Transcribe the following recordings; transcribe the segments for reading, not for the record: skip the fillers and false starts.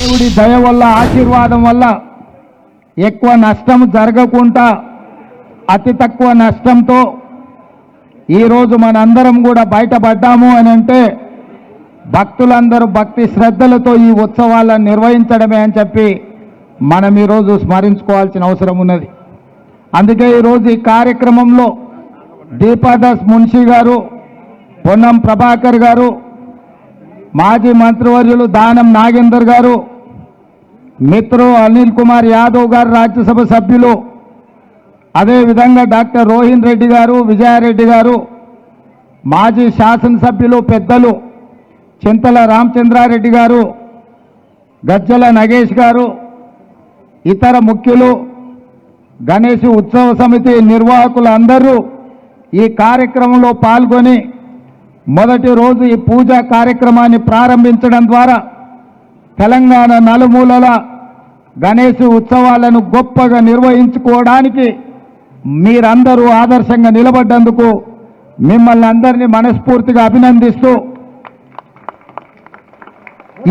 దేవుడి దయ వల్ల ఆశీర్వాదం వల్ల ఎక్కువ నష్టం జరగకుండా అతి తక్కువ నష్టంతో ఈరోజు మనందరం కూడా బయటపడ్డాము అని అంటే భక్తులందరూ భక్తి శ్రద్ధలతో ఈ ఉత్సవాలను నిర్వహించడమే అని చెప్పి మనం ఈరోజు స్మరించుకోవాల్సిన అవసరం ఉన్నది. అందుకే ఈరోజు ఈ కార్యక్రమంలో దీపాదాస్ మున్షి గారు, పొన్నం ప్రభాకర్ గారు, మాజీ మంత్రివర్యులు దానం నాగేందర్ గారు, మిత్రు అనిల్ కుమార్ యాదవ్ గారు రాజ్యసభ సభ్యులు, అదేవిధంగా డాక్టర్ రోహిన్ రెడ్డి గారు, విజయారెడ్డి గారు, మాజీ శాసనసభ్యులు పెద్దలు చింతల రామచంద్రారెడ్డి గారు, గజ్జల నగేష్ గారు, ఇతర ముఖ్యులు, గణేష్ ఉత్సవ సమితి నిర్వాహకులు అందరూ ఈ కార్యక్రమంలో పాల్గొని మొదటి రోజు ఈ పూజా కార్యక్రమాన్ని ప్రారంభించడం ద్వారా తెలంగాణ నలుమూలల గణేష్ ఉత్సవాలను గొప్పగా నిర్వహించుకోవడానికి మీరందరూ ఆదర్శంగా నిలబడ్డందుకు మిమ్మల్ని అందరినీ మనస్ఫూర్తిగా అభినందిస్తూ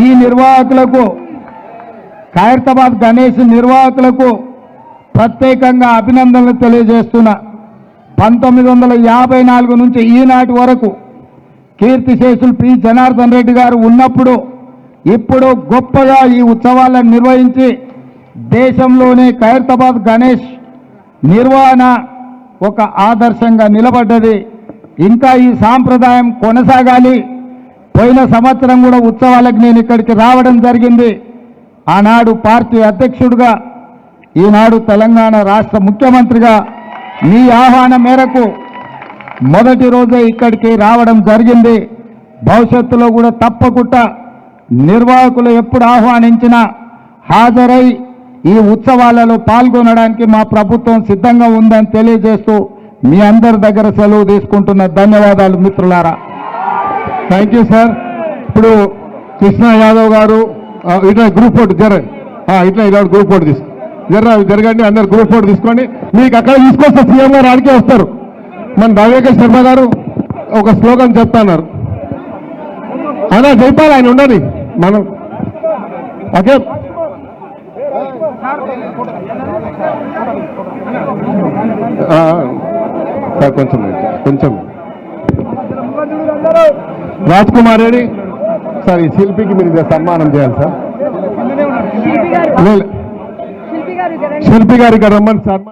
ఈ నిర్వాహకులకు, ఖైరతాబాద్ గణేష్ నిర్వాహకులకు ప్రత్యేకంగా అభినందనలు తెలియజేస్తున్నా. 1954 నుంచి ఈనాటి వరకు కీర్తిశేషులు పి జనార్దన్ రెడ్డి గారు ఉన్నప్పుడు ఇప్పుడు గొప్పగా ఈ ఉత్సవాలను నిర్వహించి దేశంలోనే ఖైరతాబాద్ గణేష్ నిర్వహణ ఒక ఆదర్శంగా నిలబడ్డది. ఇంకా ఈ సాంప్రదాయం కొనసాగాలి. పోయిన సంవత్సరం కూడా ఉత్సవాలకు నేను ఇక్కడికి రావడం జరిగింది. ఆనాడు పార్టీ అధ్యక్షుడిగా, ఈనాడు తెలంగాణ రాష్ట్ర ముఖ్యమంత్రిగా మీ ఆహ్వానం మేరకు మొదటి రోజే ఇక్కడికి రావడం జరిగింది. భవిష్యత్తులో కూడా తప్పకుండా నిర్వాహకులు ఎప్పుడు ఆహ్వానించినా హాజరై ఈ ఉత్సవాలలో పాల్గొనడానికి మా ప్రభుత్వం సిద్ధంగా ఉందని తెలియజేస్తూ మీ అందరి దగ్గర సెలవు తీసుకుంటున్న ధన్యవాదాలు మిత్రులారా. Thank you sir. ఇప్పుడు కృష్ణ యాదవ్ గారు ఇట్లా గ్రూప్ ఫోటో ఇట్లా ఇలా గ్రూప్ ఫోటో జరగండి. అందరు గ్రూప్ ఫోటో తీసుకోండి. మీకు అక్కడ తీసుకొస్తే సీఎం గారు ఆడికే వస్తారు. మన రాజశేఖర్ శర్మ గారు ఒక స్లోగన్ చెప్తున్నారు. అలా చెప్పాలి, ఆయన ఉండని మనం. ఓకే సార్, కొంచెం రాజ్ కుమార్ రెడ్డి సార్, ఈ శిల్పికి మీరు సన్మానం చేయాలి సార్. శిల్పి గారు ఇక్కడ రమ్మని సార్.